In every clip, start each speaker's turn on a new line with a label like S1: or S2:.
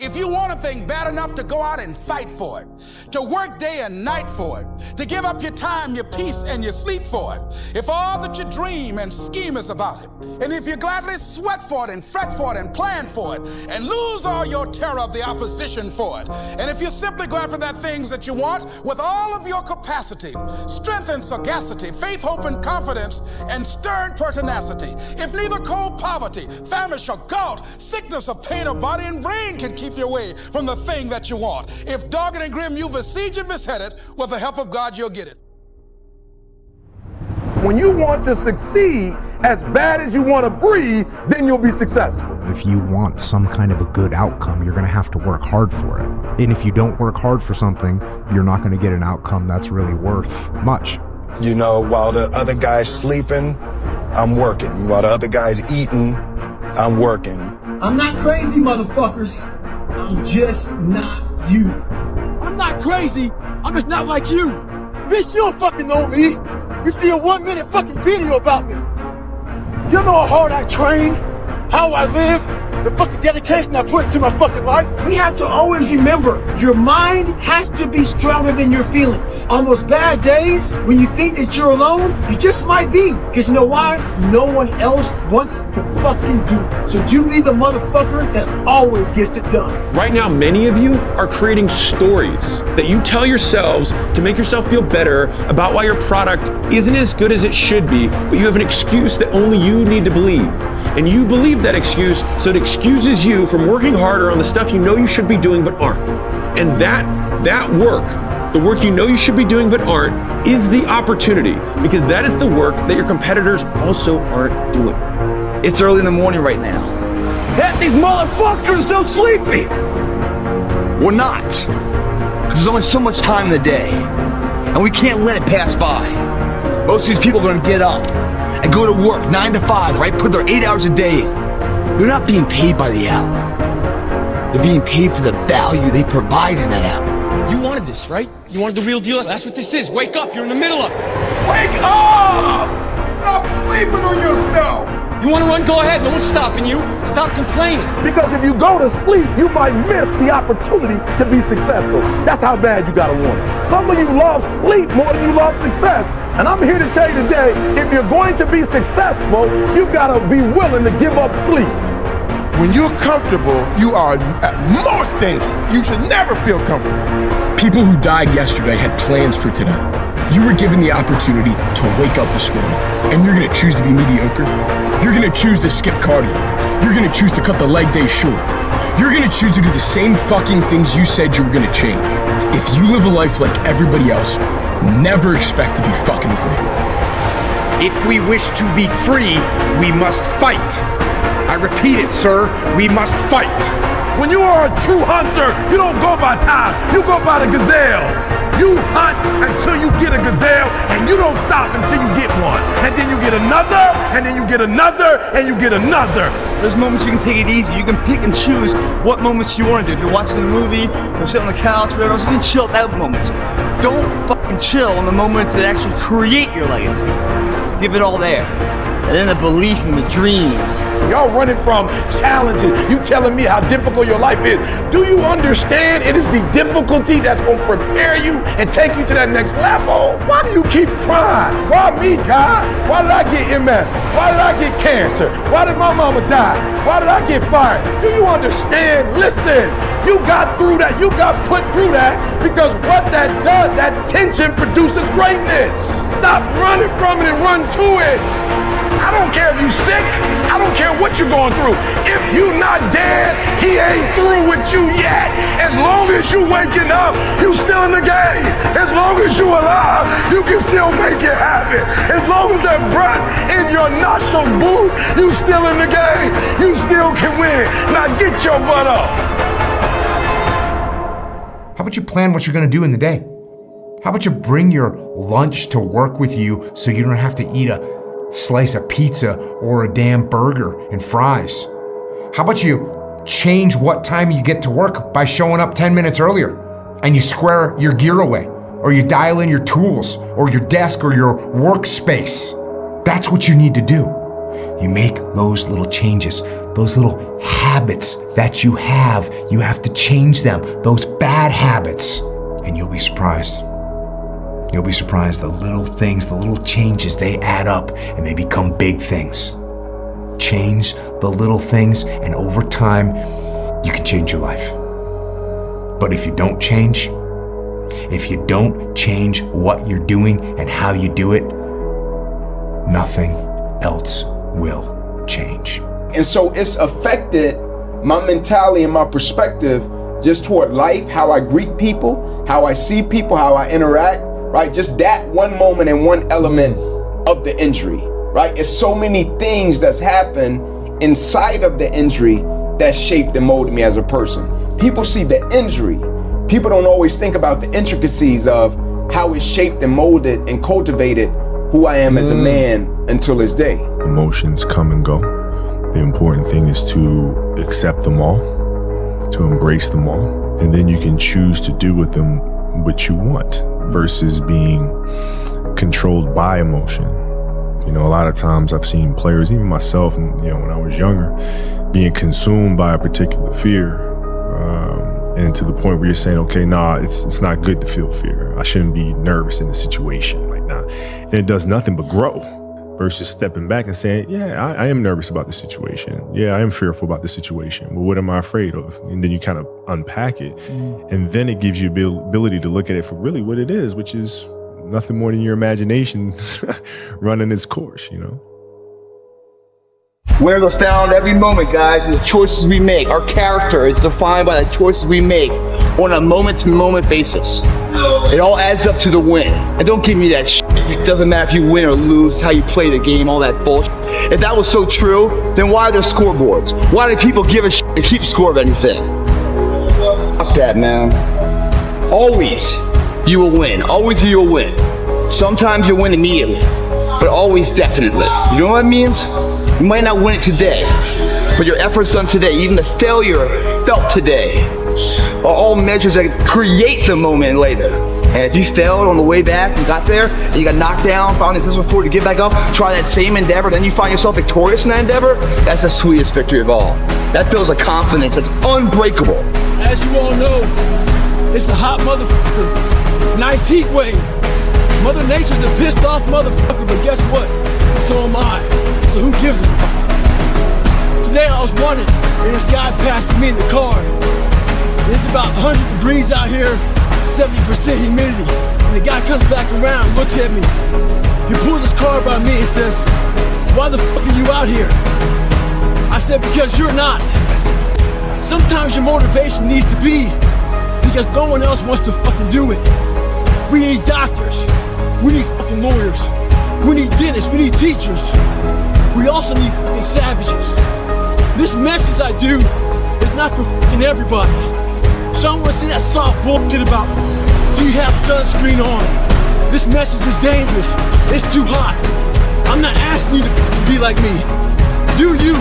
S1: If you want a thing bad enough to go out and fight for it, to work day and night for it, to give up your time, your peace, and your sleep for it, if all that you dream and scheme is about it, and if you gladly sweat for it and fret for it and plan for it, and lose all your terror of the opposition for it, and if you simply go after that things that you want with all of your capacity, strength and sagacity, faith, hope, and confidence, and stern pertinacity, if neither cold poverty, famish or gout, sickness of pain of body and brain can keep you away from the thing that you want, if dogged and grim you besiege and beset it, with the help of God you'll get it.
S2: When you want to succeed as bad as you want to breathe, then you'll be successful.
S3: If you want some kind of a good outcome, you're going to have to work hard for it. And if you don't work hard for something, you're not going to get an outcome that's really worth much.
S4: You know, while the other guy's sleeping, I'm working. While the other guy's eating, I'm working.
S5: I'm not crazy, motherfuckers. I'm just not you. I'm not crazy. I'm just not like you. Bitch, you don't fucking know me. You see a 1 minute fucking video about me. You know how hard I train, how I live, the fucking dedication I put into my fucking life. We have to always remember, your mind has to be stronger than your feelings. On those bad days, when you think that you're alone, you just might be. Because you know why? No one else wants to fucking do it. So you be the motherfucker that always gets it done.
S6: Right now, many of you are creating stories that you tell yourselves to make yourself feel better about why your product isn't as good as it should be, but you have an excuse that only you need to believe. And you believe that excuse, so it excuses you from working harder on the stuff you know you should be doing but aren't. And that work, the work you know you should be doing but aren't, is the opportunity, because that is the work that your competitors also aren't doing.
S7: It's early in the morning right now.
S5: That these motherfuckers are so sleepy.
S7: We're not. Because there's only so much time in the day. And we can't let it pass by. Most of these people are going to get up and go to work 9 to 5, right? Put their 8 hours a day in. They're not being paid by the hour. They're being paid for the value they provide in that hour.
S8: You wanted this, right? You wanted the real deal? That's what this is. Wake up, you're in the middle of it.
S2: Wake up! Stop sleeping on yourself!
S8: You want to run? Go ahead. No one's stopping you. Stop complaining.
S2: Because if you go to sleep, you might miss the opportunity to be successful. That's how bad you gotta want it. Some of you love sleep more than you love success. And I'm here to tell you today, if you're going to be successful, you've gotta be willing to give up sleep. When you're comfortable, you are at most danger. You should never feel comfortable.
S9: People who died yesterday had plans for today. You were given the opportunity to wake up this morning, and you're gonna choose to be mediocre. You're gonna choose to skip cardio. You're gonna choose to cut the leg day short. You're gonna choose to do the same fucking things you said you were gonna change. If you live a life like everybody else, never expect to be fucking great.
S10: If we wish to be free, we must fight. I repeat it, sir, we must fight.
S2: When you are a true hunter, you don't go by time, you go by the gazelle. You hunt until you get a gazelle, and you don't stop until you get one. And then you get another, and then you get another, and you get another.
S7: There's moments you can take it easy. You can pick and choose what moments you want to do. If you're watching a movie, or sitting on the couch, whatever else, you can chill at that moments. Don't fucking chill on the moments that actually create your legacy. Give it all there. And then the belief and the dreams.
S2: Y'all running from challenges. You telling me how difficult your life is. Do you understand it is the difficulty that's going to prepare you and take you to that next level? Why do you keep crying? Why me, God? Why did I get MS? Why did I get cancer? Why did my mama die? Why did I get fired? Do you understand? Listen, you got through that. You got put through that because what that does, that tension produces greatness. Stop running from it and run to it. I don't care if you sick. I don't care what you're going through. If you not dead, he ain't through with you yet. As long as you waking up, you still in the game. As long as you alive, you can still make it happen. As long as that breath in your nostril move, you still in the game. You still can win. Now get your butt up.
S3: How about you plan what you're gonna do in the day? How about you bring your lunch to work with you so you don't have to eat a slice of pizza or a damn burger and fries? How about you change what time you get to work by showing up 10 minutes earlier and you square your gear away, or you dial in your tools or your desk or your workspace? That's what you need to do. You make those little changes, those little habits that you have to change them, those bad habits, and you'll be surprised. You'll be surprised, the little things, the little changes, they add up and they become big things. Change the little things, and over time, you can change your life. But if you don't change what you're doing and how you do it, nothing else will change.
S2: And so it's affected my mentality and my perspective just toward life, how I greet people, how I see people, how I interact, right? Just that one moment and one element of the injury, right? It's so many things that's happened inside of the injury that shaped and molded me as a person. People see the injury. People don't always think about the intricacies of how it shaped and molded and cultivated who I am as a man until this day.
S4: Emotions come and go. The important thing is to accept them all, to embrace them all, and then you can choose to do with them what you want versus being controlled by emotion. You know, a lot of times I've seen players, even myself, when I was younger, being consumed by a particular fear, and to the point where you're saying, okay, it's not good to feel fear. I shouldn't be nervous in a situation like that. And it does nothing but grow. Versus stepping back and saying, yeah, I am nervous about the situation. Yeah, I am fearful about the situation. But what am I afraid of? And then you kind of unpack it. And then it gives you the ability to look at it for really what it is, which is nothing more than your imagination running its course,
S7: Winners are found every moment, guys, in the choices we make. Our character is defined by the choices we make on a moment-to-moment basis. It all adds up to the win. And don't give me that shit. It doesn't matter if you win or lose, it's how you play the game, all that bullshit. If that was so true, then why are there scoreboards? Why do people give a shit and keep score of anything? Fuck that, man. Always you will win. Always you will win. Sometimes you'll win immediately, but always definitely. You know what that means? You might not win it today, but your efforts done today, even the failure felt today, are all measures that create the moment later. And if you failed on the way back and got there, and you got knocked down, found it difficult for you to get back up, try that same endeavor, then you find yourself victorious in that endeavor, that's the sweetest victory of all. That builds a confidence that's unbreakable.
S5: As you all know, it's a hot motherfucker. Nice heat wave. Mother Nature's a pissed off motherfucker, but guess what? So am I. So who gives a fuck? Today I was running, and this guy passes me in the car. It's about 100 degrees out here, 70% humidity. And the guy comes back around, looks at me. He pulls his car by me and says, "Why the fuck are you out here?" I said, "Because you're not." Sometimes your motivation needs to be because no one else wants to fucking do it. We need doctors. We need fucking lawyers. We need dentists. We need teachers. We also need fucking savages. This message I do is not for fucking everybody. Some want to see that soft bullshit about, do you have sunscreen on? This message is dangerous. It's too hot. I'm not asking you to fucking be like me. Do you?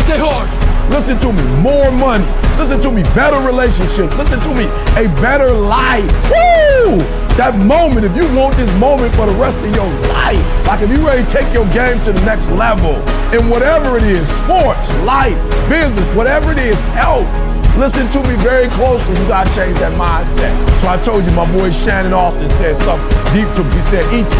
S5: Stay hard.
S2: Listen to me, more money. Listen to me, better relationships. Listen to me, a better life. Woo! That moment, if you want this moment for the rest of your life, like if you ready to take your game to the next level, in whatever it is, sports, life, business, whatever it is, health, listen to me very closely. You gotta change that mindset. So I told you, my boy Shannon Austin said something deep to me. He said, E.T.,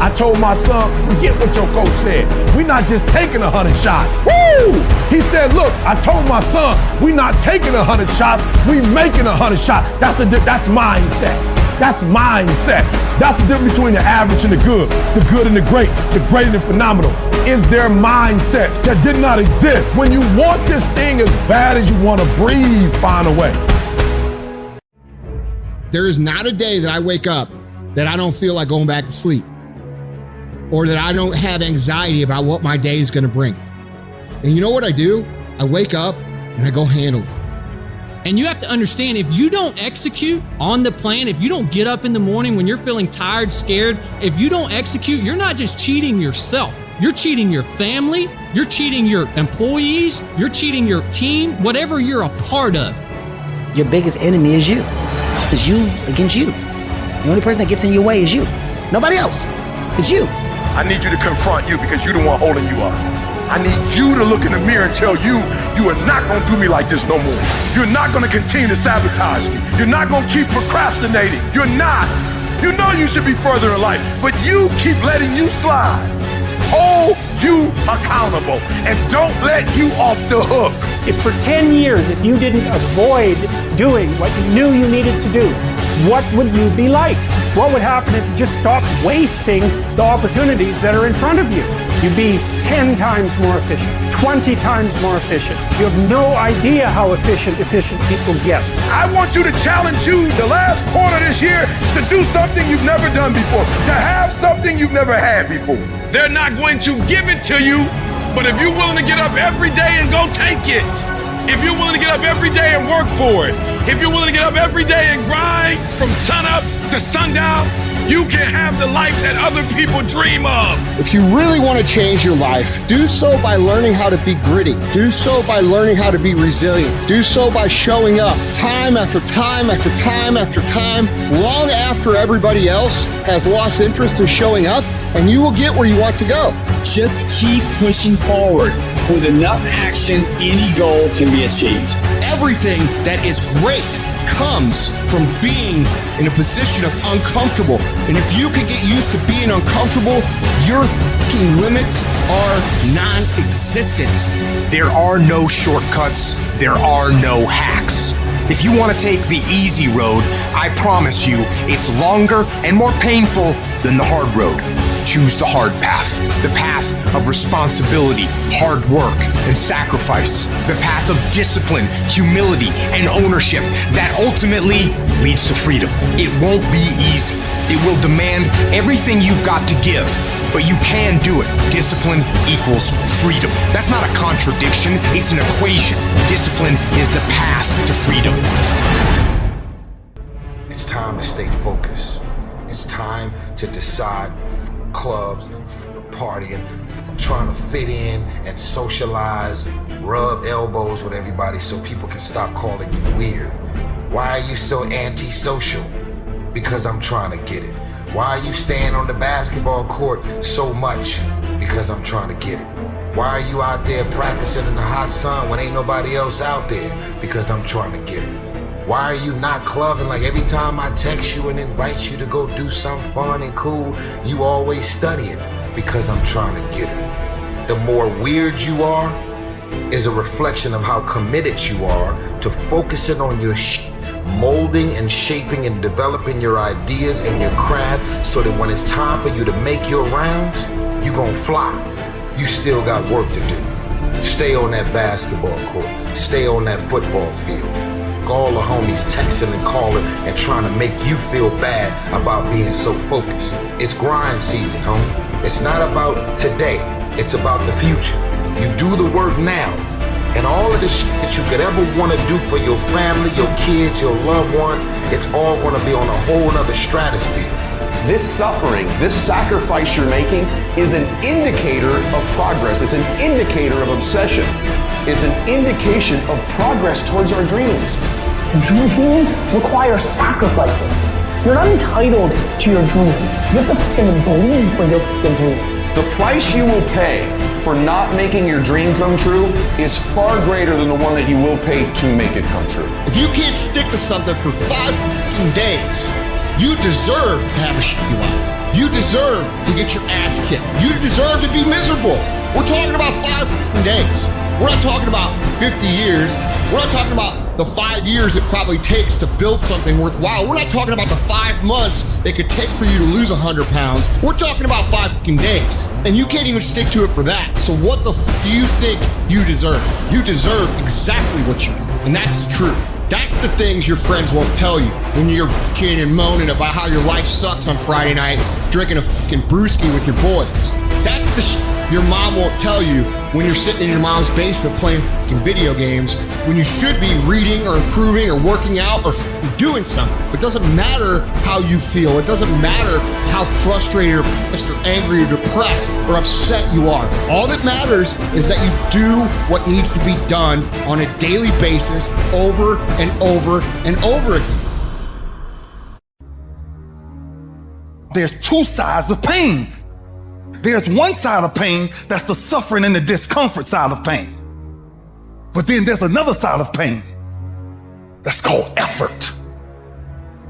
S2: I told my son, forget what your coach said. We're not just taking 100 shots. Woo! He said, look, I told my son, we're not taking 100 shots, we making 100 shots. That's mindset. That's mindset. That's the difference between the average and the good and the great and the phenomenal. Is their mindset that did not exist. When you want this thing as bad as you want to breathe, find a way.
S11: There is not a day that I wake up that I don't feel like going back to sleep, or that I don't have anxiety about what my day is going to bring. And you know what I do? I wake up and I go handle it.
S12: And you have to understand, if you don't execute on the plan, if you don't get up in the morning when you're feeling tired, scared, if you don't execute, you're not just cheating yourself. You're cheating your family, you're cheating your employees, you're cheating your team, whatever you're a part of.
S13: Your biggest enemy is you. It's you against you. The only person that gets in your way is you. Nobody else. It's you.
S2: I need you to confront you because you're the one holding you up. I need you to look in the mirror and tell you, you are not gonna do me like this no more. You're not gonna continue to sabotage me. You're not gonna keep procrastinating. You're not. You know you should be further in life, but you keep letting you slide. Hold you accountable and don't let you off the hook.
S14: If for 10 years, if you didn't avoid doing what you knew you needed to do, what would you be like? What would happen if you just stopped wasting the opportunities that are in front of you? You'd be 10 times more efficient, 20 times more efficient. You have no idea how efficient people get.
S2: I want you to challenge you the last quarter this year to do something you've never done before, to have something you've never had before.
S15: They're not going to give it to you, but if you're willing to get up every day and go take it, if you're willing to get up every day and work for it, if you're willing to get up every day and grind from sunup to sundown, you can have the life that other people dream of.
S11: If you really want to change your life, do so by learning how to be gritty. Do so by learning how to be resilient. Do so by showing up time after time after time after time, long after everybody else has lost interest in showing up, and you will get where you want to go.
S16: Just keep pushing forward. With enough action, any goal can be achieved.
S9: Everything that is great comes from being in a position of uncomfortable. And if you can get used to being uncomfortable, your fucking limits are non-existent.
S10: There are no shortcuts. There are no hacks. If you want to take the easy road, I promise you it's longer and more painful than the hard road. Choose the hard path, the path of responsibility, hard work, and sacrifice, the path of discipline, humility, and ownership that ultimately leads to freedom. It won't be easy. It will demand everything you've got to give, but you can do it. Discipline equals freedom. That's not a contradiction, it's an equation. Discipline is the path to freedom.
S17: It's time to stay focused. It's time to decide clubs, partying, trying to fit in and socialize, rub elbows with everybody so people can stop calling you weird. Why are you so antisocial? Because I'm trying to get it. Why are you staying on the basketball court so much? Because I'm trying to get it. Why are you out there practicing in the hot sun when ain't nobody else out there? Because I'm trying to get it. Why are you not clubbing? Like every time I text you and invite you to go do something fun and cool, you always studying. Because I'm trying to get it. The more weird you are is a reflection of how committed you are to focusing on your molding and shaping and developing your ideas and your craft so that when it's time for you to make your rounds, you gonna fly. You still got work to do. Stay on that basketball court. Stay on that football field. All the homies texting and calling and trying to make you feel bad about being so focused. It's grind season, homie. It's not about today. It's about the future. You do the work now. And all of the shit that you could ever want to do for your family, your kids, your loved ones, it's all going to be on a whole nother stratosphere.
S18: This suffering, this sacrifice you're making is an indicator of progress. It's an indicator of obsession. It's an indication of progress towards our dreams.
S19: Dreams require sacrifices. You're not entitled to your dream. You have to fucking believe for your fucking dream.
S18: The price you will pay for not making your dream come true is far greater than the one that you will pay to make it come true.
S11: If you can't stick to something for 5 fucking days, you deserve to have a shitty life. You deserve to get your ass kicked. You deserve to be miserable. We're talking about 5 fucking days. We're not talking about 50 years. We're not talking about the 5 years it probably takes to build something worthwhile. We're not talking about the 5 months it could take for you to lose 100 pounds. We're talking about 5 fucking days. And you can't even stick to it for that. So what the f do you think you deserve? You deserve exactly what you do. And that's the truth. That's the things your friends won't tell you when you're bitching and moaning about how your life sucks on Friday night, drinking a fucking brewski with your boys. That's the shit your mom won't tell you when you're sitting in your mom's basement playing fucking video games when you should be reading or improving or working out or doing something. It doesn't matter how you feel. It doesn't matter how frustrated or pissed or angry or depressed or upset you are. All that matters is that you do what needs to be done on a daily basis over and over and over again.
S7: There's 2 sides of pain. There's one side of pain that's the suffering and the discomfort side of pain. But then there's another side of pain that's called effort.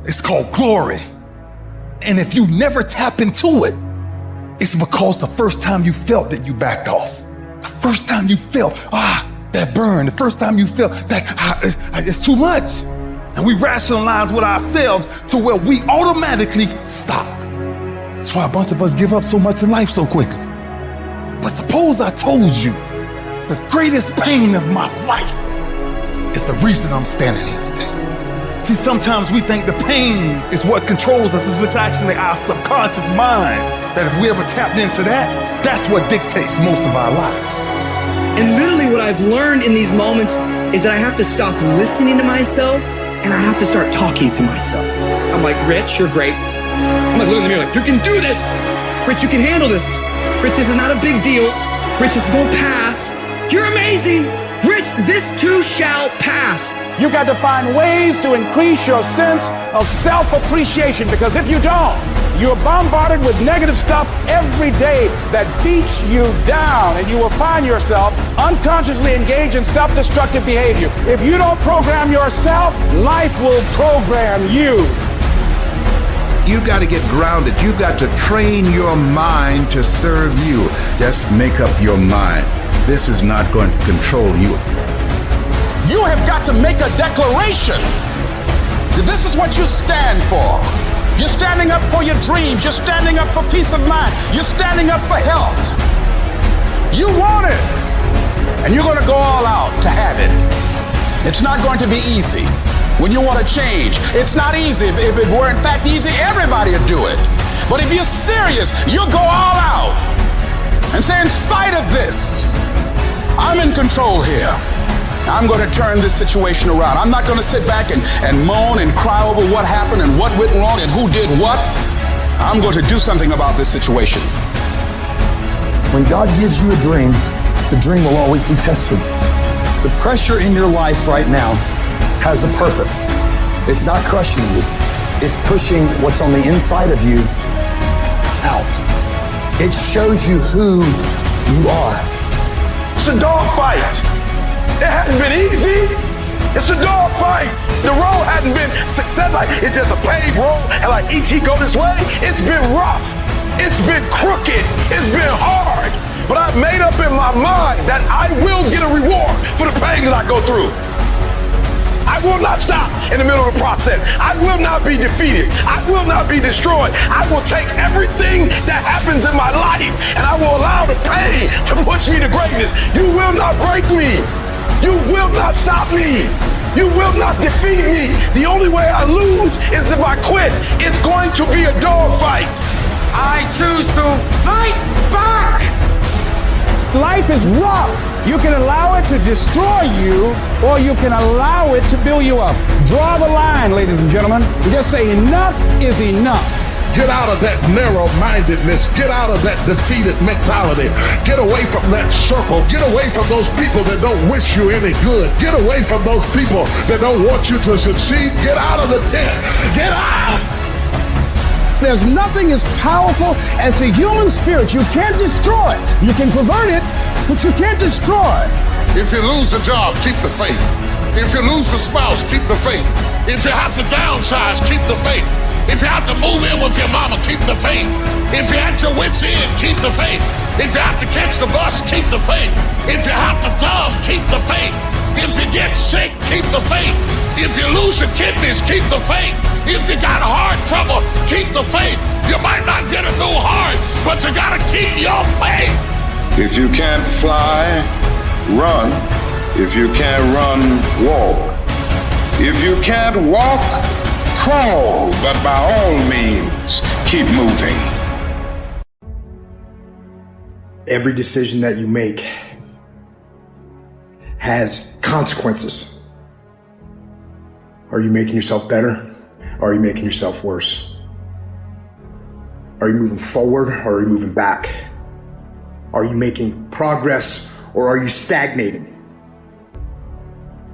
S7: It's called glory. And if you never tap into it, it's because the first time you felt it, you backed off. The first time you felt, that burn. The first time you felt that it's too much. And we rationalize with ourselves to where we automatically stop. That's why a bunch of us give up so much in life so quickly. But suppose I told you the greatest pain of my life is the reason I'm standing here today. See, sometimes we think the pain is what controls us. It's actually our subconscious mind that if we ever tapped into that, that's what dictates most of our lives.
S20: And literally what I've learned in these moments is that I have to stop listening to myself and I have to start talking to myself. I'm like, Rich, you're great. I'm like, look in the mirror like, you can do this. Rich, you can handle this. Rich, this is not a big deal. Rich, this is gonna pass. You're amazing. Rich, this too shall pass.
S1: You got to find ways to increase your sense of self-appreciation, because if you don't, you're bombarded with negative stuff every day that beats you down, and you will find yourself unconsciously engaged in self-destructive behavior. If you don't program yourself, life will program you.
S21: You got to get grounded. You got to train your mind to serve you. Just make up your mind. This is not going to control you.
S1: You have got to make a declaration that this is what you stand for. You're standing up for your dreams. You're standing up for peace of mind. You're standing up for health. You want it, and you're going to go all out to have it. It's not going to be easy. When you want to change, it's not easy. If it were in fact easy, everybody would do it. But if you're serious, you'll go all out and say, in spite of this, I'm in control here. I'm going to turn this situation around. I'm not going to sit back and moan and cry over what happened and what went wrong and who did what. I'm going to do something about this situation.
S22: When God gives you a dream, the dream will always be tested. The pressure in your life right now has a purpose. It's not crushing you. It's pushing what's on the inside of you out. It shows you who you are.
S2: It's a dog fight. It hadn't been easy. It's a dog fight. The road hadn't been success. Like it's just a paved road, and like E.T. go this way. It's been rough. It's been crooked. It's been hard. But I've made up in my mind that I will get a reward for the pain that I go through. I will not stop in the middle of the process. I will not be defeated. I will not be destroyed. I will take everything that happens in my life and I will allow the pain to push me to greatness. You will not break me. You will not stop me. You will not defeat me. The only way I lose is if I quit. It's going to be a dog fight.
S1: I choose to fight back. Life is rough. You can allow it to destroy you, or you can allow it to build you up. Draw the line, ladies and gentlemen. Just say enough is enough.
S2: Get out of that narrow-mindedness. Get out of that defeated mentality. Get away from that circle. Get away from those people that don't wish you any good. Get away from those people that don't want you to succeed. Get out of the tent. Get out!
S5: There's nothing as powerful as the human spirit. You can't destroy it. You can pervert it, but you can't destroy it.
S2: If you lose a job, keep the faith. If you lose a spouse, keep the faith. If you have to downsize, keep the faith. If you have to move in with your mama, keep the faith. If you're at your wit's end, keep the faith. If you have to catch the bus, keep the faith. If you have to dumb, keep the faith. If you get sick, keep the faith. If you lose your kidneys, keep the faith. If you got heart trouble, keep the faith. You might not get a new heart, but you gotta keep your faith.
S23: If you can't fly, run. If you can't run, walk. If you can't walk, crawl. But by all means, keep moving.
S3: Every decision that you make has consequences. Are you making yourself better? Or are you making yourself worse? Are you moving forward or are you moving back? Are you making progress or are you stagnating?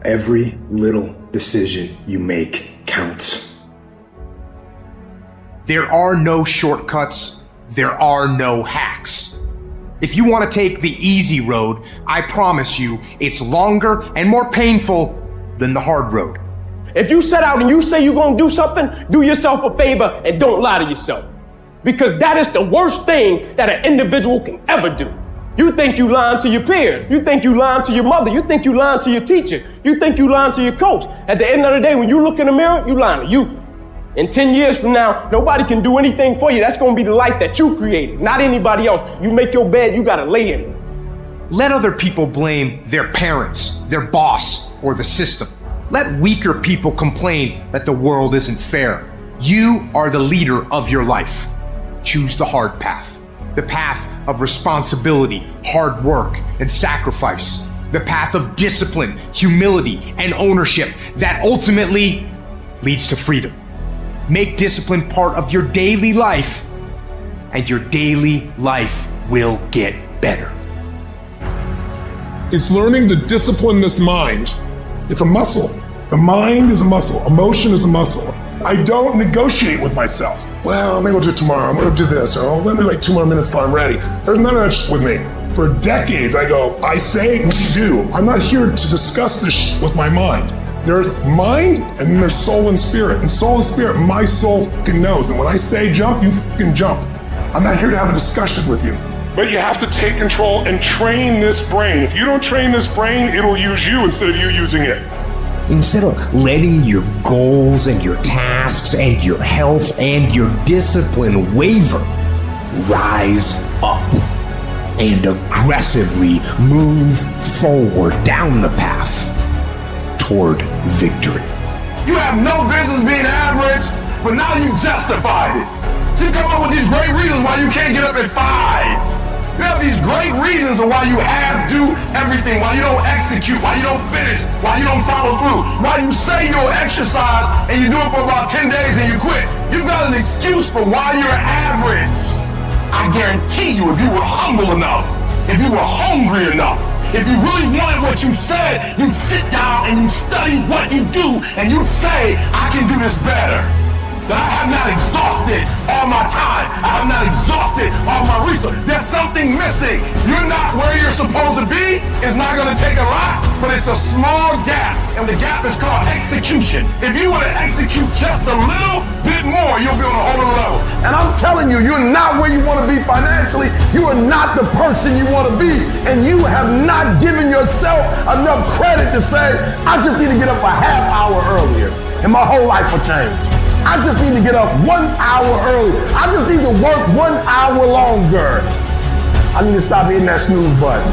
S3: Every little decision you make counts.
S10: There are no shortcuts. There are no hacks. If you want to take the easy road, I promise you it's longer and more painful than the hard road.
S5: If you set out and you say you're gonna do something, do yourself a favor and don't lie to yourself. Because that is the worst thing that an individual can ever do. You think you lying to your peers. You think you lying to your mother. You think you lying to your teacher. You think you lying to your coach. At the end of the day, when you look in the mirror, you lying to you. In 10 years from now, nobody can do anything for you. That's gonna be the life that you created, not anybody else. You make your bed, you gotta lay in it.
S10: Let other people blame their parents, their boss, or the system. Let weaker people complain that the world isn't fair. You are the leader of your life. Choose the hard path. The path of responsibility, hard work, and sacrifice. The path of discipline, humility, and ownership that ultimately leads to freedom. Make discipline part of your daily life, and your daily life will get better.
S2: It's learning to discipline this mind. It's a muscle. The mind is a muscle. Emotion is a muscle. I don't negotiate with myself. Well, I'm gonna go do it tomorrow. I'm gonna do this. Or let me like 2 more minutes till I'm ready. There's none of that shit with me. For decades, I go, I say, we do. I'm not here to discuss this shit with my mind. There's mind and then there's soul and spirit. And soul and spirit, my soul fucking knows. And when I say jump, you fucking jump. I'm not here to have a discussion with you. But you have to take control and train this brain. If you don't train this brain, it'll use you instead of you using it.
S4: Instead of letting your goals and your tasks and your health and your discipline waver, rise up and aggressively move forward down the path toward victory.
S2: You have no business being average, but now you justified it. So you come up with these great reasons why you can't get up at 5. You have these great reasons of why you do everything, why you don't execute, why you don't finish, why you don't follow through, why you say you'll exercise and you do it for about 10 days and you quit. You've got an excuse for why you're average. I guarantee you, if you were humble enough, if you were hungry enough, if you really wanted what you said, you'd sit down and you'd study what you do and you'd say, I can do this better. That I have not exhausted all my time. I have not exhausted all my resources. There's something missing. You're not where you're supposed to be. It's not going to take a lot, but it's a small gap. And the gap is called execution. If you want to execute just a little bit more, you'll be on a whole other level. And I'm telling you, you're not where you want to be financially. You are not the person you want to be. And you have not given yourself enough credit to say, I just need to get up a half hour earlier and my whole life will change. I just need to get up 1 hour earlier. I just need to work 1 hour longer. I need to stop hitting that snooze button.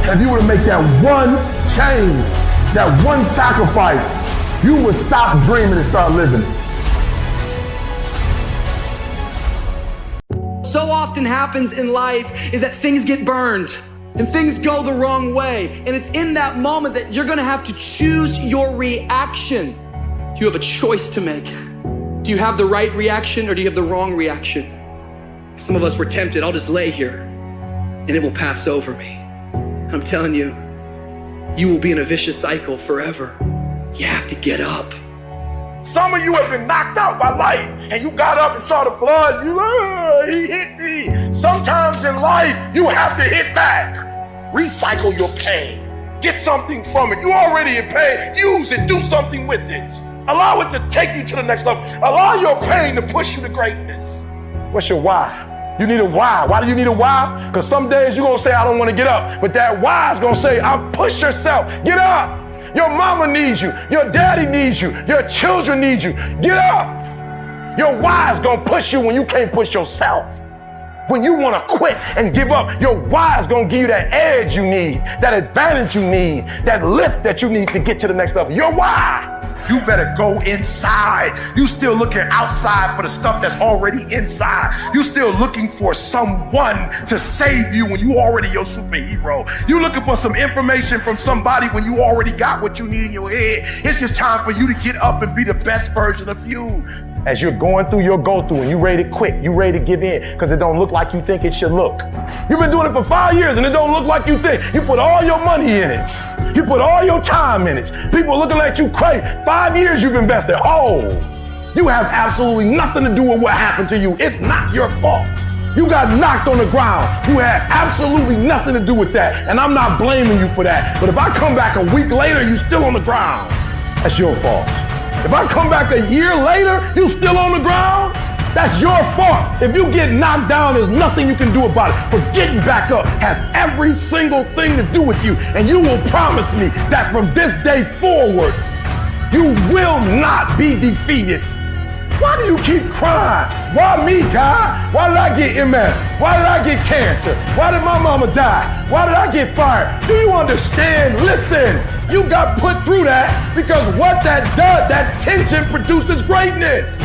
S2: If you were to make that one change, that one sacrifice, you would stop dreaming and start living it.
S20: So often happens in life is that things get burned and things go the wrong way. And it's in that moment that you're gonna have to choose your reaction. You have a choice to make. Do you have the right reaction or do you have the wrong reaction? Some of us were tempted, I'll just lay here and it will pass over me. I'm telling you, you will be in a vicious cycle forever. You have to get up.
S2: Some of you have been knocked out by life and you got up and saw the blood. He hit me. Sometimes in life, you have to hit back. Recycle your pain. Get something from it. You already in pain. Use it. Do something with it. Allow it to take you to the next level. Allow your pain to push you to greatness. What's your why? You need a why. Why do you need a why? Because some days you're going to say, I don't want to get up. But that why is going to say, push yourself. Get up. Your mama needs you. Your daddy needs you. Your children need you. Get up. Your why is going to push you when you can't push yourself. When you want to quit and give up, your why is going to give you that edge you need, that advantage you need, that lift that you need to get to the next level. Your why. You better go inside. You still looking outside for the stuff that's already inside. You still looking for someone to save you when you already your superhero. You looking for some information from somebody when you already got what you need in your head. It's just time for you to get up and be the best version of you. As you're going through your go-through and you ready to quit, you ready to give in because it don't look like you think it should look. You've been doing it for 5 years and it don't look like you think. You put all your money in it. You put all your time in it. People looking at you crazy. 5 years you've invested. Oh, you have absolutely nothing to do with what happened to you. It's not your fault. You got knocked on the ground. You had absolutely nothing to do with that. And I'm not blaming you for that. But if I come back a week later, you still on the ground, that's your fault. If I come back a year later, you still on the ground, that's your fault. If you get knocked down, there's nothing you can do about it. But getting back up has every single thing to do with you. And you will promise me that from this day forward, you will not be defeated. Why do you keep crying? Why me, God? Why did I get MS? Why did I get cancer? Why did my mama die? Why did I get fired? Do you understand? Listen, you got put through that because what that does, that tension produces greatness.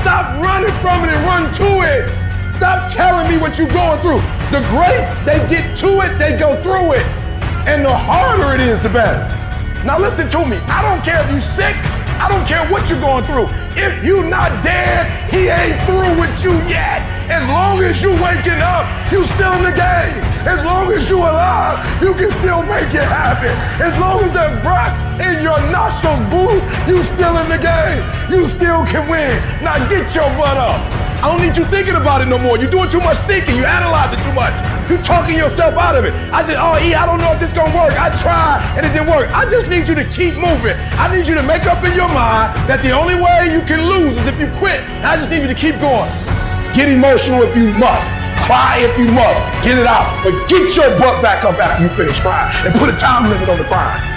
S2: Stop running from it and run to it. Stop telling me what you're going through. The greats, they get to it, they go through it. And the harder it is, the better. Now listen to me. I don't care if you're sick. I don't care what you're going through. If you're not dead, he ain't through with you yet. As long as you waking up, you still in the game. As long as you alive, you can still make it happen. As long as that breath in your nostrils move, you still in the game. You still can win. Now get your butt up. I don't need you thinking about it no more. You're doing too much thinking. You analyzing too much. You're talking yourself out of it. I don't know if this is gonna work. I tried and it didn't work. I just need you to keep moving. I need you to make up in your mind that the only way you can lose is if you quit. I just need you to keep going. Get emotional if you must. Cry if you must. Get it out. But get your butt back up after you finish crying and put a time limit on the crying.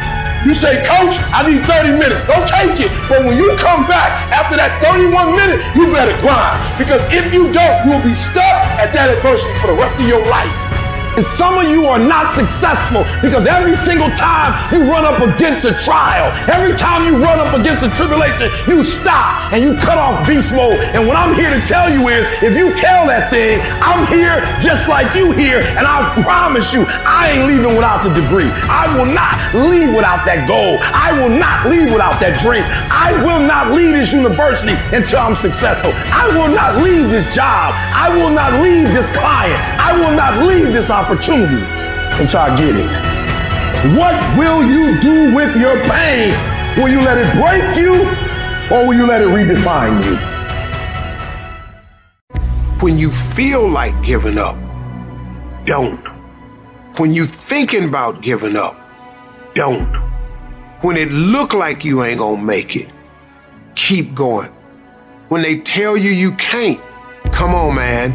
S2: You say, Coach, I need 30 minutes. Don't take it. But when you come back after that 31 minutes, you better grind. Because if you don't, you'll be stuck at that adversity for the rest of your life. And some of you are not successful because every single time you run up against a trial, every time you run up against a tribulation, you stop and you cut off beast mode. And what I'm here to tell you is, if you tell that thing, I'm here just like you here, and I promise you, I ain't leaving without the degree. I will not leave without that goal. I will not leave without that dream. I will not leave this university until I'm successful. I will not leave this job. I will not leave this client. I will not leave this opportunity until I get it. What will you do with your pain? Will you let it break you, or will you let it redefine you?
S21: When you feel like giving up, don't. When you thinking about giving up, don't. When it look like you ain't gonna make it, keep going. When they tell you you can't, come on, man,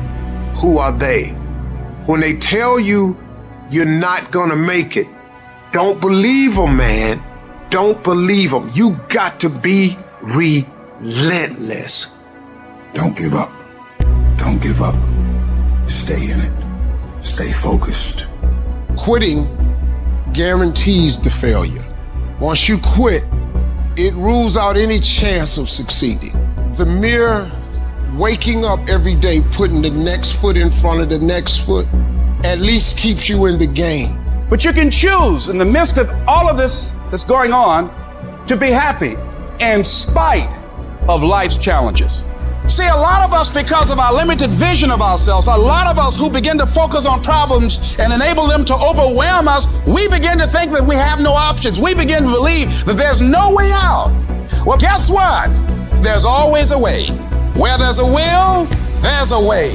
S21: who are they? When they tell you you're not gonna make it, don't believe them, man. Don't believe them. You got to be relentless. Don't give up. Don't give up. Stay in it. Stay focused. Quitting guarantees the failure. Once you quit, it rules out any chance of succeeding. The mere waking up every day, putting the next foot in front of the next foot, at least keeps you in the game.
S1: But you can choose in the midst of all of this that's going on to be happy in spite of life's challenges. See, a lot of us, because of our limited vision of ourselves, a lot of us who begin to focus on problems and enable them to overwhelm us, we begin to think that we have no options. We begin to believe that there's no way out. Well, guess what? There's always a way. Where there's a will, there's a way.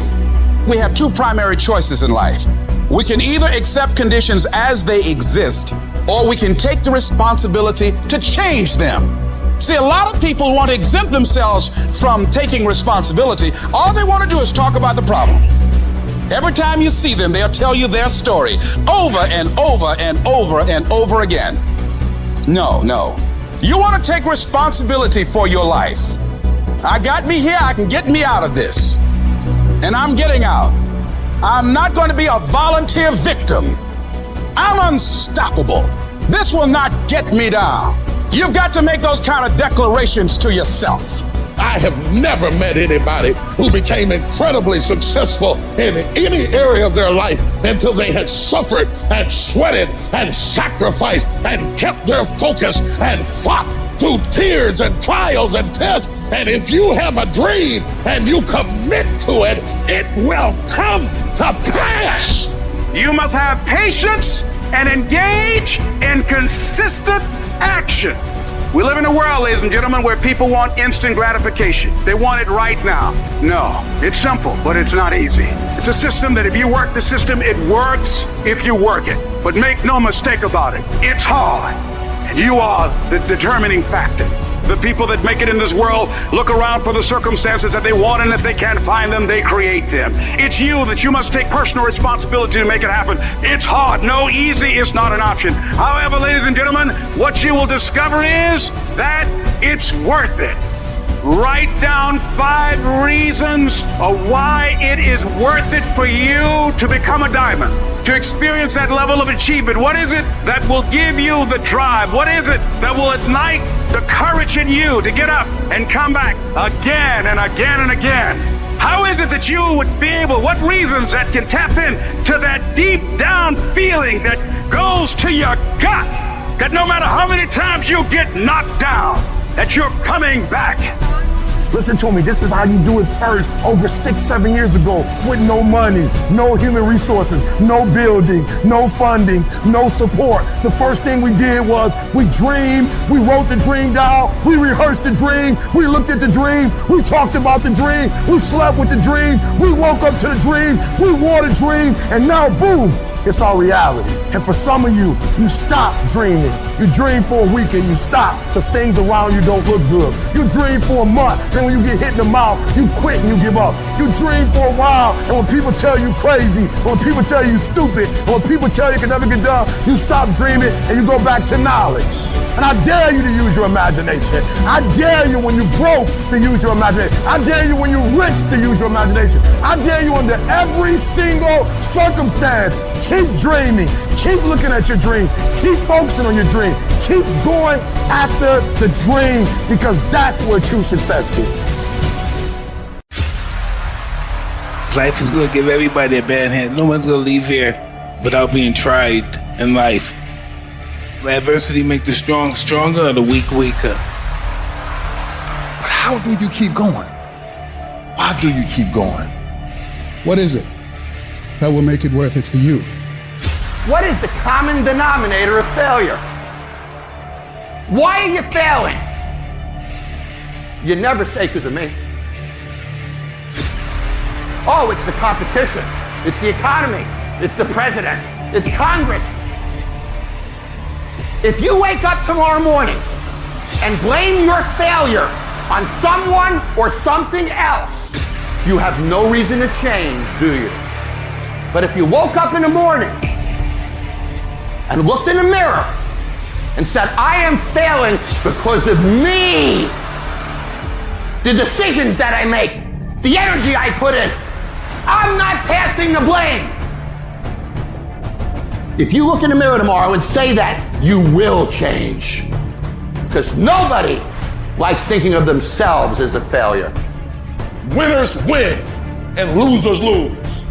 S1: We have two primary choices in life. We can either accept conditions as they exist, or we can take the responsibility to change them. See, a lot of people want to exempt themselves from taking responsibility. All they want to do is talk about the problem. Every time you see them, they'll tell you their story over and over and over and over again. No. You want to take responsibility for your life. I got me here, I can get me out of this. And I'm getting out. I'm not going to be a volunteer victim. I'm unstoppable. This will not get me down. You've got to make those kind of declarations to yourself.
S6: I have never met anybody who became incredibly successful in any area of their life until they had suffered and sweated and sacrificed and kept their focus and fought through tears and trials and tests. And if you have a dream and you commit to it, it will come to pass.
S1: You must have patience and engage in consistent action.
S8: We live in a world, ladies and gentlemen, where people want instant gratification. They want it right now. No, it's simple, but it's not easy. It's a system that if you work the system, it works if you work it. But make no mistake about it, it's hard. And you are the determining factor. The people that make it in this world look around for the circumstances that they want, and if they can't find them, they create them. It's you that you must take personal responsibility to make it happen. It's hard. No, easy is not an option. However, ladies and gentlemen, what you will discover is that it's worth it. Write down 5 reasons of why it is worth it for you to become a diamond, to experience that level of achievement. What is it that will give you the drive? What is it that will ignite the courage in you to get up and come back again and again and again? How is it that you would be able, what reasons that can tap in to that deep down feeling that goes to your gut, that no matter how many times you get knocked down, that you're coming back?
S2: Listen to me, this is how you do it first over 6-7 years ago with no money, no human resources, no building, no funding, no support. The first thing we did was we dreamed, we wrote the dream down, we rehearsed the dream, we looked at the dream, we talked about the dream, we slept with the dream, we woke up to the dream, we wore the dream, and now boom, it's our reality. And for some of you, you stop dreaming. You dream for a week and you stop because things around you don't look good. You dream for a month, then when you get hit in the mouth, you quit and you give up. You dream for a while, and when people tell you crazy, when people tell you stupid, and when people tell you can never get done, you stop dreaming and you go back to knowledge. And I dare you to use your imagination. I dare you when you're broke to use your imagination. I dare you when you're rich to use your imagination. I dare you under every single circumstance. Keep dreaming. Keep looking at your dream. Keep focusing on your dream. Keep going after the dream because that's where true success is.
S12: Life is going to give everybody a bad hand. No one's going to leave here without being tried in life. Adversity make the strong stronger or the weak weaker.
S22: But how do you keep going? Why do you keep going?
S11: What is it that will make it worth it for you?
S13: What is the common denominator of failure? Why are you failing? You never say because of me. Oh, it's the competition. It's the economy. It's the president. It's Congress. If you wake up tomorrow morning and blame your failure on someone or something else, you have no reason to change, do you? But if you woke up in the morning and looked in the mirror and said, I am failing because of me, the decisions that I make, the energy I put in, I'm not passing the blame. If you look in the mirror tomorrow and say that, you will change. Because nobody likes thinking of themselves as a failure.
S15: Winners win and losers lose.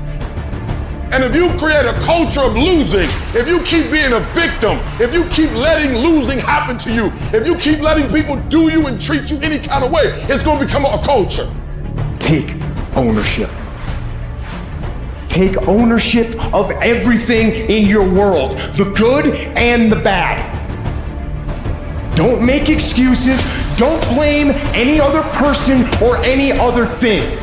S15: And if you create a culture of losing, if you keep being a victim, if you keep letting losing happen to you, if you keep letting people do you and treat you any kind of way, it's going to become a culture.
S4: Take ownership. Take ownership of everything in your world, the good and the bad. Don't make excuses. Don't blame any other person or any other thing.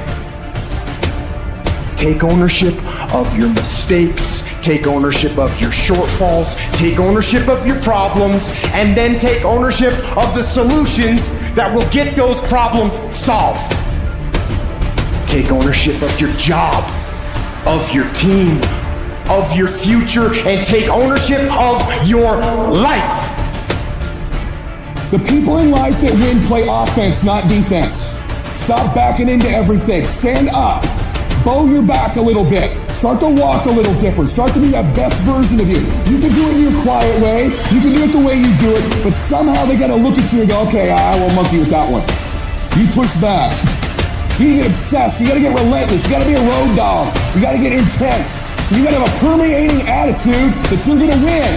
S4: Take ownership of your mistakes. Take ownership of your shortfalls. Take ownership of your problems. And then take ownership of the solutions that will get those problems solved. Take ownership of your job, of your team, of your future, and take ownership of your life.
S22: The people in life that win play offense, not defense. Stop backing into everything. Stand up. Bow your back a little bit. Start to walk a little different. Start to be that best version of you. You can do it in your quiet way. You can do it the way you do it. But somehow they got to look at you and go, okay, I won't monkey with that one. You push back. You get obsessed. You got to get relentless. You got to be a road dog. You got to get intense. You got to have a permeating attitude that you're going to win.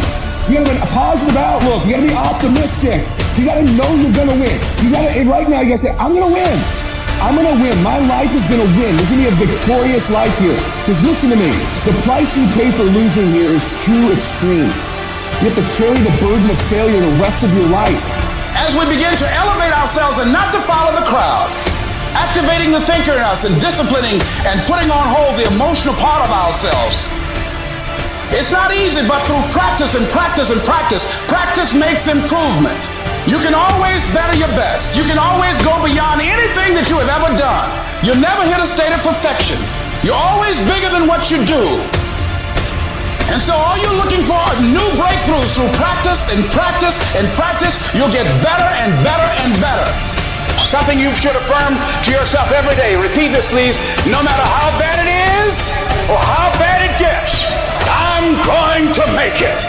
S22: You got to have a positive outlook. You got to be optimistic. You got to know you're going to win. You got to, right now, you got to say, I'm going to win. I'm going to win. My life is going to win. There's going to be a victorious life here. Because listen to me, the price you pay for losing here is too extreme. You have to carry the burden of failure the rest of your life.
S1: As we begin to elevate ourselves and not to follow the crowd, activating the thinker in us and disciplining and putting on hold the emotional part of ourselves. It's not easy, but through practice and practice and practice, practice makes improvement. You can always better your best. You can always go beyond anything that you have ever done. You'll never hit a state of perfection. You're always bigger than what you do. And so all you're looking for are new breakthroughs through practice and practice and practice. You'll get better and better and better. Something you should affirm to yourself every day. Repeat this, please. No matter how bad it is or how bad it gets, I'm going to make it.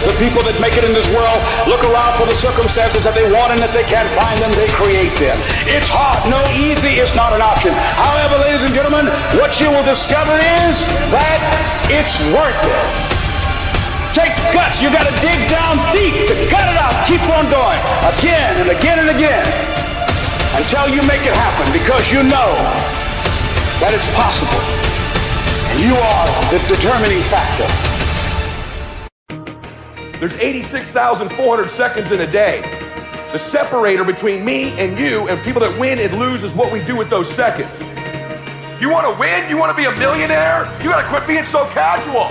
S1: The people that make it in this world look around for the circumstances that they want, and if they can't find them, they create them. It's hard. No, easy is not an option. However, ladies and gentlemen, what you will discover is that it's worth it. Takes guts. You got to dig down deep to cut it out. Keep on going again and again and again until you make it happen, because you know that it's possible. And you are the determining factor.
S2: There's 86,400 seconds in a day. The separator between me and you and people that win and lose is what we do with those seconds. You want to win? You want to be a millionaire? You got to quit being so casual.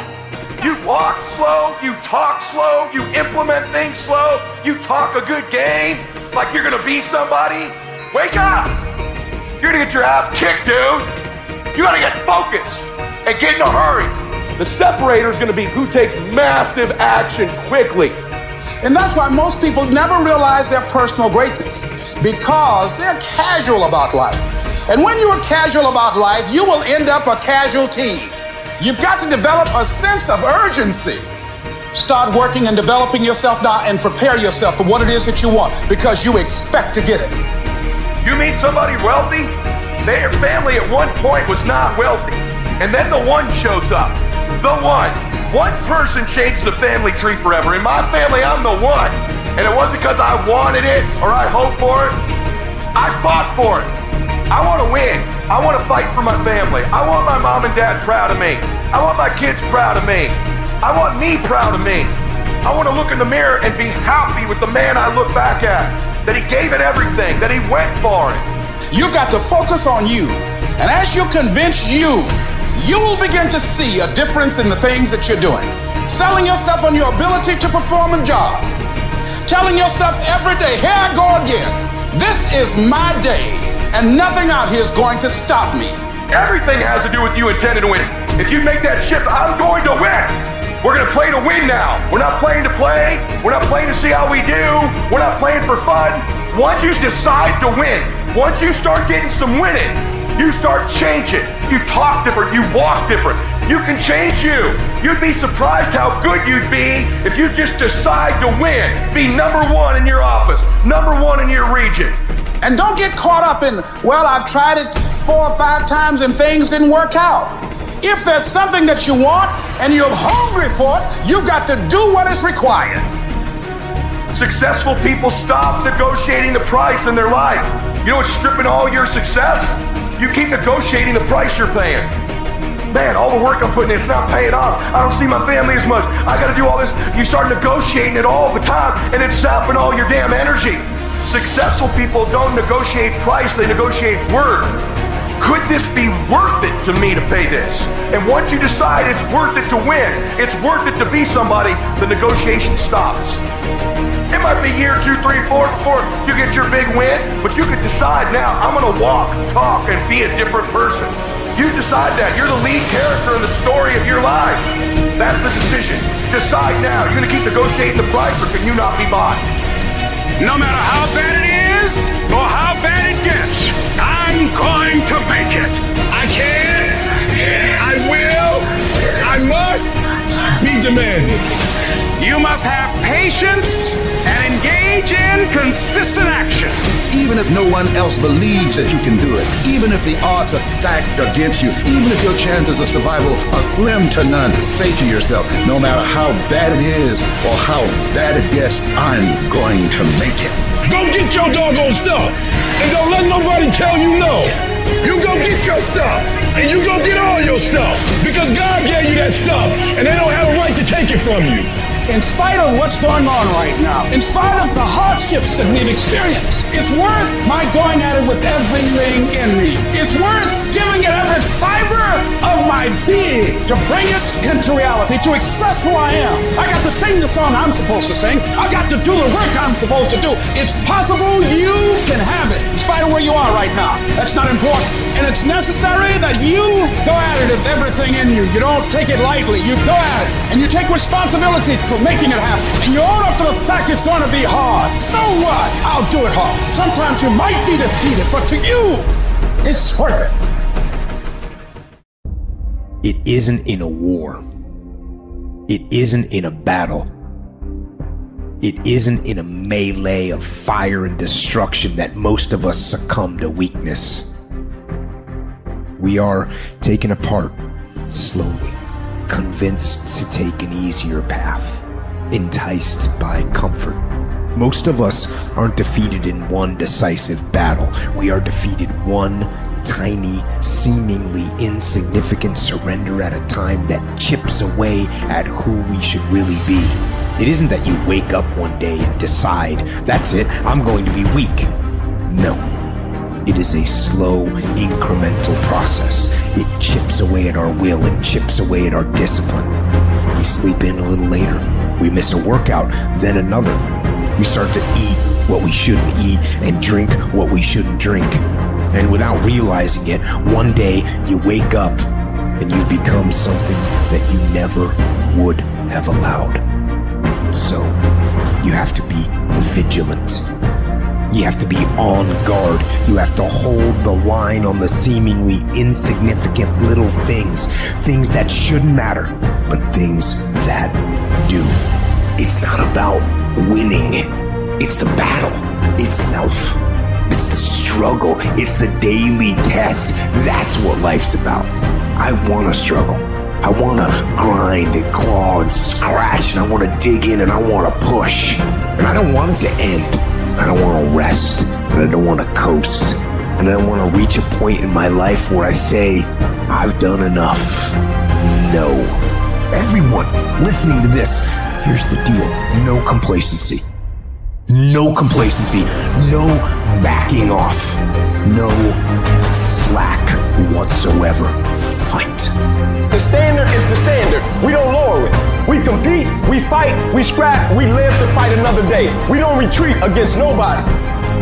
S2: You walk slow, you talk slow, you implement things slow, you talk a good game like you're going to be somebody. Wake up! You're going to get your ass kicked, dude. You got to get focused and get in a hurry. The separator is going to be who takes massive action quickly.
S1: And that's why most people never realize their personal greatness, because they're casual about life. And when you are casual about life, you will end up a casualty. You've got to develop a sense of urgency. Start working and developing yourself now and prepare yourself for what it is that you want, because you expect to get it.
S2: You meet somebody wealthy? Their family at one point was not wealthy. And then the one shows up. The one. One person changes the family tree forever. In my family, I'm the one. And it wasn't because I wanted it or I hoped for it. I fought for it. I want to win. I want to fight for my family. I want my mom and dad proud of me. I want my kids proud of me. I want me proud of me. I want to look in the mirror and be happy with the man I look back at. That he gave it everything. That he went for it.
S1: You've got to focus on you. And as you convince you, you will begin to see a difference in the things that you're doing. Selling yourself on your ability to perform a job. Telling yourself every day, here I go again. This is my day, and nothing out here is going to stop me.
S2: Everything has to do with you intending to win. If you make that shift, I'm going to win. We're going to play to win now. We're not playing to play. We're not playing to see how we do. We're not playing for fun. Once you decide to win, once you start getting some winning, you start changing. You talk different. You walk different. You can change you. You'd be surprised how good you'd be if you just decide to win. Be number one in your office. Number one in your region.
S1: And don't get caught up in, well, I've tried it 4 or 5 times and things didn't work out. If there's something that you want and you're hungry for it, you've got to do what is required.
S2: Successful people stop negotiating the price in their life. You know what's stripping all your success? You keep negotiating the price you're paying. Man, all the work I'm putting in, it's not paying off. I don't see my family as much. I got to do all this. You start negotiating it all the time, and it's sapping all your damn energy. Successful people don't negotiate price, they negotiate worth. Could this be worth it to me to pay this? And once you decide it's worth it to win, it's worth it to be somebody, the negotiation stops. It might be year 2, 3, 4 before you get your big win, but you could decide now, I'm gonna walk, talk, and be a different person. You decide that. You're the lead character in the story of your life. That's the decision. Decide now. You're gonna keep negotiating the price, or can you not be bought?
S8: No matter how bad it is or how bad it gets, I'm going to make it.
S15: I can, I will, I must be demanding.
S8: You must have patience and engage in consistent action.
S9: Even if no one else believes that you can do it, even if the odds are stacked against you, even if your chances of survival are slim to none, say to yourself, no matter how bad it is or how bad it gets, I'm going to make it.
S15: Go get your doggone stuff, and don't let nobody tell you no. You go get your stuff, and you go get all your stuff, because God gave you that stuff, and they don't have a right to take it from you.
S1: In spite of what's going on right now, in spite of the hardships that we've experienced, it's worth my going at it with everything in me. It's worth giving it every fiber of my being to bring it into reality, to express who I am. I got to sing the song I'm supposed to sing. I got to do the work I'm supposed to do. It's possible you can have it, in spite of where you are right now. That's not important. And it's necessary that you go at it with everything in you. You don't take it lightly. You go at it, and you take responsibility for making it happen. And you own up to the fact it's going to be hard. So what? I'll do it hard. Sometimes you might be defeated, but to you, it's worth it.
S4: It isn't in a war. It isn't in a battle. It isn't in a melee of fire and destruction that most of us succumb to weakness. We are taken apart slowly, convinced to take an easier path, enticed by comfort. Most of us aren't defeated in one decisive battle. We are defeated one tiny, seemingly insignificant surrender at a time that chips away at who we should really be. It isn't that you wake up one day and decide, that's it, I'm going to be weak. No. It is a slow, incremental process. It chips away at our will. It chips away at our discipline. We sleep in a little later. We miss a workout, then another. We start to eat what we shouldn't eat and drink what we shouldn't drink. And without realizing it, one day you wake up and you've become something that you never would have allowed. So, you have to be vigilant. You have to be on guard. You have to hold the line on the seemingly insignificant little things. Things that shouldn't matter, but things that do. It's not about winning. It's the battle itself. It's the struggle. It's the daily test. That's what life's about. I want to struggle. I want to grind and claw and scratch, and I want to dig in and I want to push. And I don't want it to end. I don't want to rest, and I don't want to coast. And I don't want to reach a point in my life where I say, I've done enough. No. Everyone listening to this, here's the deal. No complacency. No complacency. No backing off. No slack whatsoever. Fight.
S14: The standard is the standard. We don't lower it. We compete, we fight, we scrap, we live to fight another day. We don't retreat against nobody.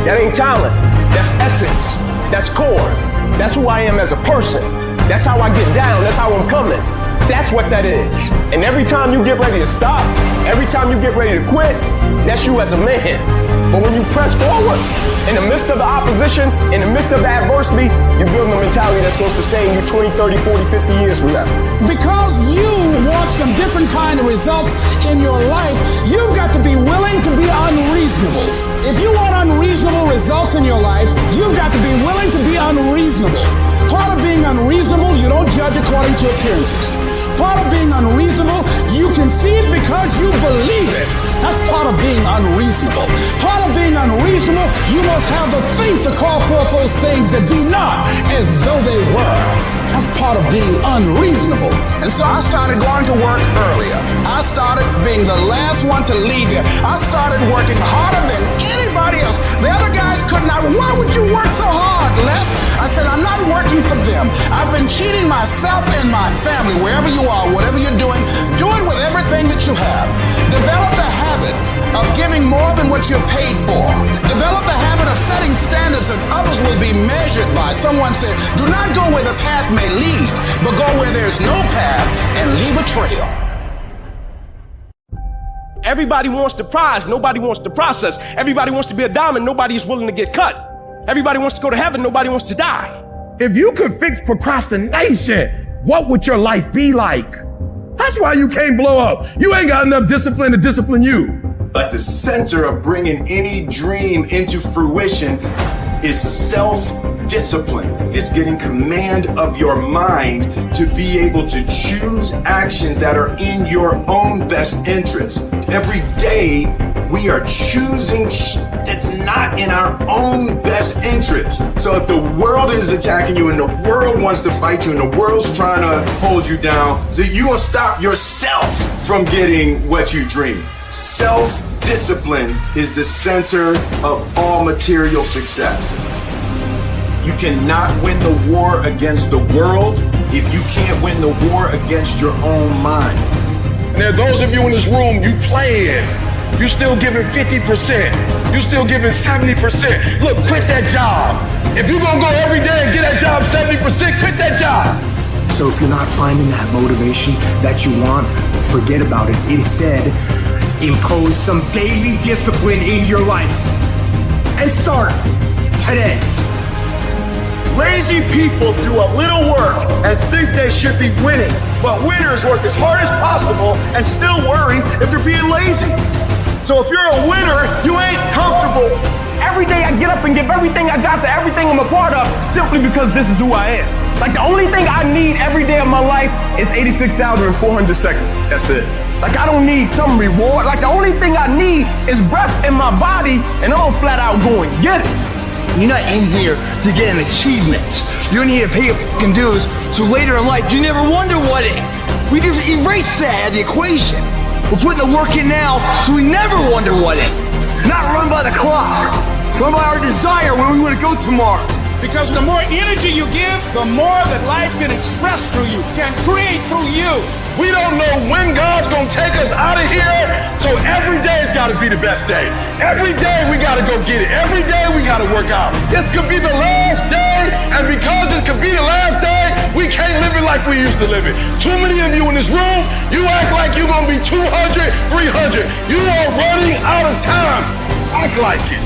S14: That ain't talent. That's essence. That's core. That's who I am as a person. That's how I get down. That's how I'm coming. That's what that is. And every time you get ready to stop, every time you get ready to quit, that's you as a man. But when you press forward, in the midst of the opposition, in the midst of the adversity, you're building a mentality that's going to sustain you 20, 30, 40, 50 years from now.
S1: Because you want some different kind of results in your life, you've got to be willing to be unreasonable. If you want unreasonable results in your life, you've got to be willing to be unreasonable. Part of being unreasonable, you don't judge according to appearances. Part of being unreasonable, you can see it because you believe it. That's part of being unreasonable. Part of being unreasonable, you must have the faith to call forth those things that be not as though they were. That's part of being unreasonable. And so I started going to work earlier. I started being the last one to leave here. I started working harder than anybody else. The other guys could not. Why would you work so hard, Les? I said, I'm not working for them. I've been cheating myself and my family. Wherever you are, whatever you're doing, do it with everything that you have. Develop the habit of giving more than what you're paid for. Develop the habit of setting standards that others will be measured by. Someone said, do not go where the path may lead, but go where there's no path and leave a trail.
S5: Everybody wants the prize, nobody wants the process. Everybody wants to be a diamond, nobody is willing to get cut. Everybody wants to go to heaven, nobody wants to die.
S2: If you could fix procrastination, what would your life be like? That's why you can't blow up. You ain't got enough discipline to discipline you.
S16: At the center of bringing any dream into fruition is self-discipline. It's getting command of your mind to be able to choose actions that are in your own best interest. Every day, we are choosing that's not in our own best interest. So if the world is attacking you and the world wants to fight you and the world's trying to hold you down, so you gonna stop yourself from getting what you dream. Self-discipline is the center of all material success. You cannot win the war against the world if you can't win the war against your own mind.
S15: And there are those of you in this room, you playing. You still giving 50%. You still giving 70%. Look, quit that job. If you're gonna go every day and get that job 70%, quit that job.
S4: So if you're not finding that motivation that you want, forget about it. Instead, impose some daily discipline in your life. And start today.
S14: Lazy people do a little work and think they should be winning, but winners work as hard as possible and still worry if they're being lazy. So if you're a winner, you ain't comfortable. Every day I get up and give everything I got to everything I'm a part of simply because this is who I am. Like the only thing I need every day of my life is 86,400 seconds. That's it. Like I don't need some reward. Like the only thing I need is breath in my body, and I'm flat out going get it. You're not in here to get an achievement. You're in here to pay your fucking dues, so later in life you never wonder what if. We just erase that out of the equation. We're putting the work in now, so we never wonder what if. Not run by the clock. Run by our desire where we want to go tomorrow.
S1: Because the more energy you give, the more that life can express through you, can create through you.
S15: We don't know when God's gonna take us out of here, so every day's gotta be the best day. Every day we gotta go get it. Every day we gotta work out. This could be the last day, and because it could be the last day, we can't live it like we used to live it. Too many of you in this room, you act like you're gonna be 200, 300. You are running out of time. Act like it.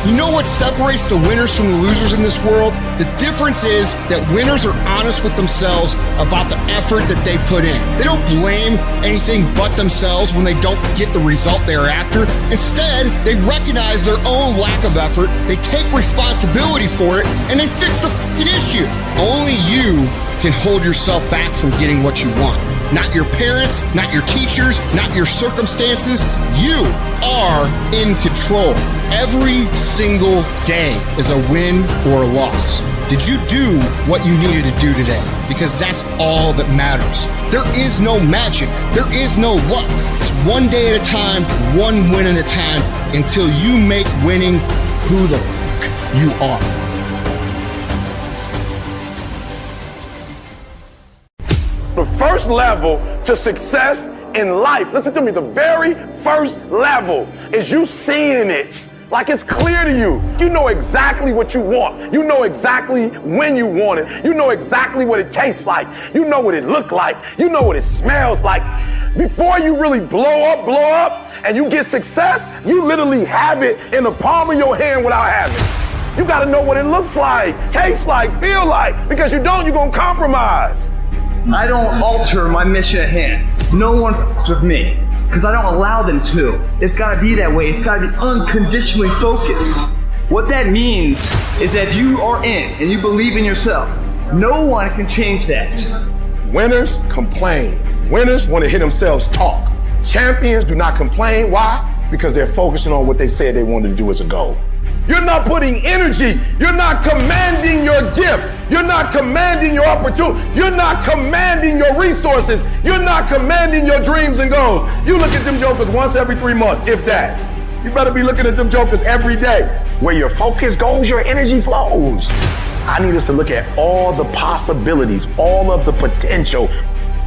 S11: You know what separates the winners from the losers in this world? The difference is that winners are honest with themselves about the effort that they put in. They don't blame anything but themselves when they don't get the result they're after. Instead, they recognize their own lack of effort, they take responsibility for it, and they fix the fucking issue. Only you can hold yourself back from getting what you want. Not your parents, not your teachers, not your circumstances. You are in control. Every single day is a win or a loss. Did you do what you needed to do today? Because that's all that matters. There is no magic. There is no luck. It's one day at a time, one win at a time, until you make winning who the fuck you are.
S15: The first level to success in life, listen to me, the very first level is you seeing it. Like it's clear to you. You know exactly what you want. You know exactly when you want it. You know exactly what it tastes like. You know what it looks like. You know what it smells like. Before you really blow up, and you get success, you literally have it in the palm of your hand without having it. You gotta know what it looks like, tastes like, feel like, because you don't, you're gonna compromise.
S7: I don't alter my mission at hand. No one fucks with me, because I don't allow them to. It's gotta be that way. It's gotta be unconditionally focused. What that means is that if you are in and you believe in yourself, no one can change that.
S2: Winners complain. Winners want to hear themselves talk. Champions do not complain. Why? Because they're focusing on what they said they wanted to do as a goal.
S15: You're not putting energy. You're not commanding your gift. You're not commanding your opportunity. You're not commanding your resources. You're not commanding your dreams and goals. You look at them jokers once every 3 months, if that. You better be looking at them jokers every day. Where your focus goes, your energy flows. I need us to look at all the possibilities, all of the potential.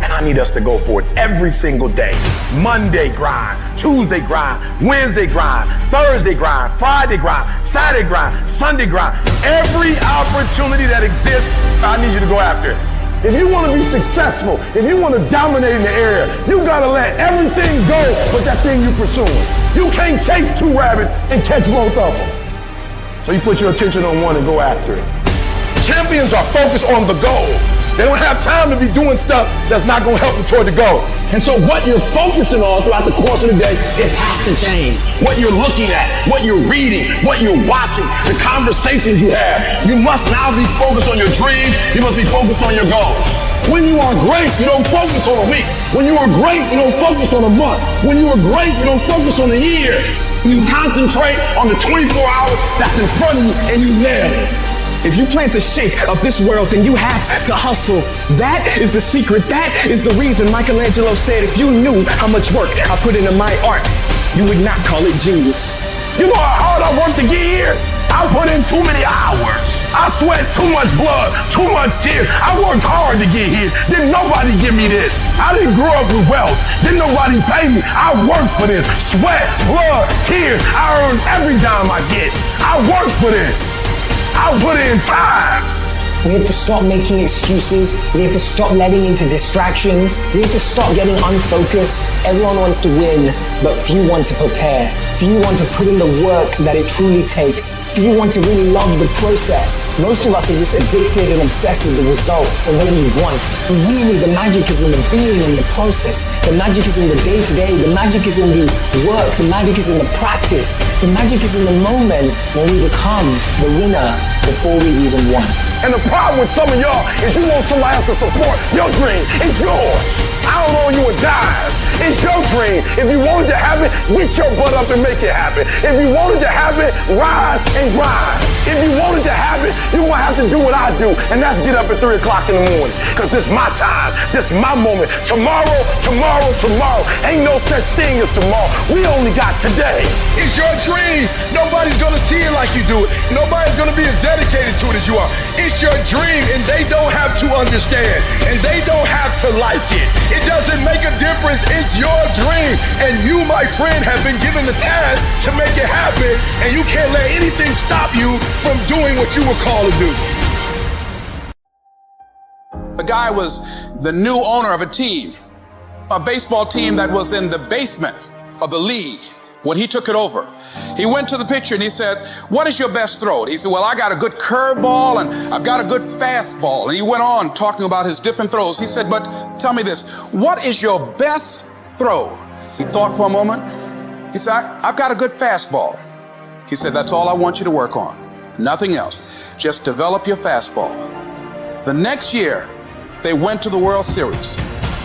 S15: And I need us to go for it every single day. Monday grind, Tuesday grind, Wednesday grind, Thursday grind, Friday grind, Saturday grind, Sunday grind. Every opportunity that exists, I need you to go after it. If you want to be successful, if you want to dominate in the area, you got to let everything go with that thing you're pursuing. You can't chase 2 rabbits and catch both of them. So you put your attention on one and go after it. Champions are focused on the goal. They don't have time to be doing stuff that's not going to help them toward the goal. And so what you're focusing on throughout the course of the day, it has to change. What you're looking at, what you're reading, what you're watching, the conversations you have. You must now be focused on your dreams. You must be focused on your goals. When you are great, you don't focus on a week. When you are great, you don't focus on a month. When you are great, you don't focus on a year. You concentrate on the 24 hours that's in front of you and you nail it.
S14: If you plan to shake up this world, then you have to hustle. That is the secret. That is the reason Michelangelo said, if you knew how much work I put into my art, you would not call it genius.
S2: You know how hard I worked to get here? I put in too many hours. I sweat too much blood, too much tears. I worked hard to get here. Didn't nobody give me this. I didn't grow up with wealth. Didn't nobody pay me. I worked for this. Sweat, blood, tears. I earned every dime I get. I worked for this. I put in time.
S17: We have to stop making excuses. We have to stop letting into distractions. We have to stop getting unfocused. Everyone wants to win, but few want to prepare. Few want to put in the work that it truly takes. Few want to really love the process. Most of us are just addicted and obsessed with the result and what we want. But really, the magic is in the being and the process. The magic is in the day-to-day. The magic is in the work. The magic is in the practice. The magic is in the moment when we become the winner before we even won.
S2: And the problem with some of y'all is you want somebody else to support your dream. It's yours. I don't owe you a dime. It's your dream. If you wanted to have it, get your butt up and make it happen. If you wanted to have it, rise and grind. If you wanted to have it, you're going to have to do what I do, and that's get up at 3 o'clock in the morning. Because this is my time. This is my moment. Tomorrow. Ain't no such thing as tomorrow. We only got today.
S15: It's your dream. Nobody's going to see it like you do it. Nobody's going to be as dedicated to it as you are. It's your dream, and they don't have to understand, and they don't have to like it. It doesn't make a difference. It's your dream, and you, my friend, have been given the task to make it happen, and you can't let anything stop you from doing what you were called to do.
S1: The guy was the new owner of a team, a baseball team that was in the basement of the league when he took it over. He went to the pitcher and he said, "What is your best throw?" He said, "Well, I got a good curveball and I've got a good fastball." And he went on talking about his different throws. He said, "But tell me this, what is your best throw?" He thought for a moment. He said, "I've got a good fastball." He said, "That's all I want you to work on. Nothing else. Just develop your fastball." The next year, they went to the World Series.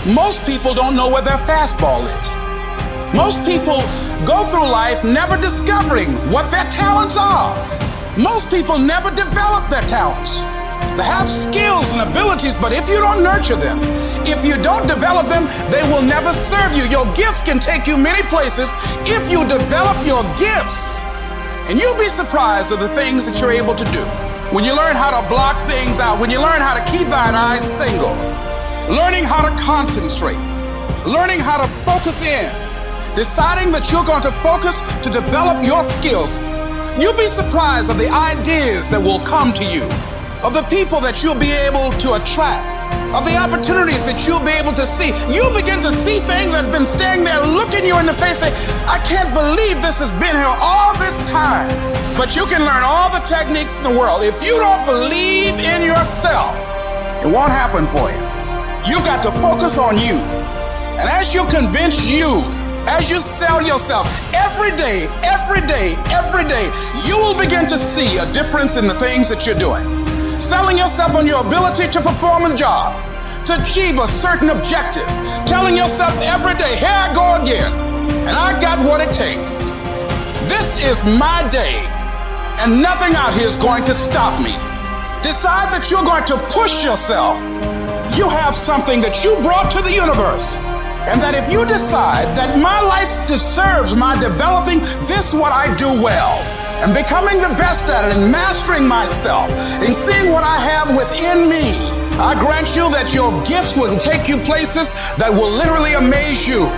S1: Most people don't know where their fastball is. Most people go through life never discovering what their talents are. Most people never develop their talents. They have skills and abilities, but if you don't nurture them, if you don't develop them, they will never serve you. Your gifts can take you many places if you develop your gifts. And you'll be surprised at the things that you're able to do. When you learn how to block things out, when you learn how to keep thine eyes single, learning how to concentrate, learning how to focus in, deciding that you're going to focus to develop your skills, you'll be surprised of the ideas that will come to you, of the people that you'll be able to attract, of the opportunities that you'll be able to see. You'll begin to see things that have been staring there, looking you in the face, saying, "I can't believe this has been here all this time." But you can learn all the techniques in the world. If you don't believe in yourself, it won't happen for you. You've got to focus on you. And as you convince you, as you sell yourself every day, you will begin to see a difference in the things that you're doing. Selling yourself on your ability to perform a job, to achieve a certain objective. Telling yourself every day, "Here I go again, and I got what it takes. This is my day, and nothing out here is going to stop me." Decide that you're going to push yourself. You have something that you brought to the universe. And that if you decide that my life deserves my developing this what I do well, and becoming the best at it, and mastering myself, and seeing what I have within me, I grant you that your gifts will take you places that will literally amaze you.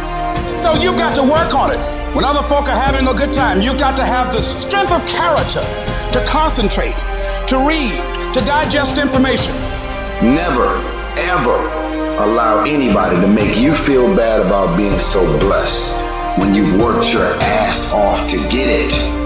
S1: So you've got to work on it. When other folk are having a good time, you've got to have the strength of character to concentrate, to read, to digest information.
S18: Never, ever allow anybody to make you feel bad about being so blessed when you've worked your ass off to get it.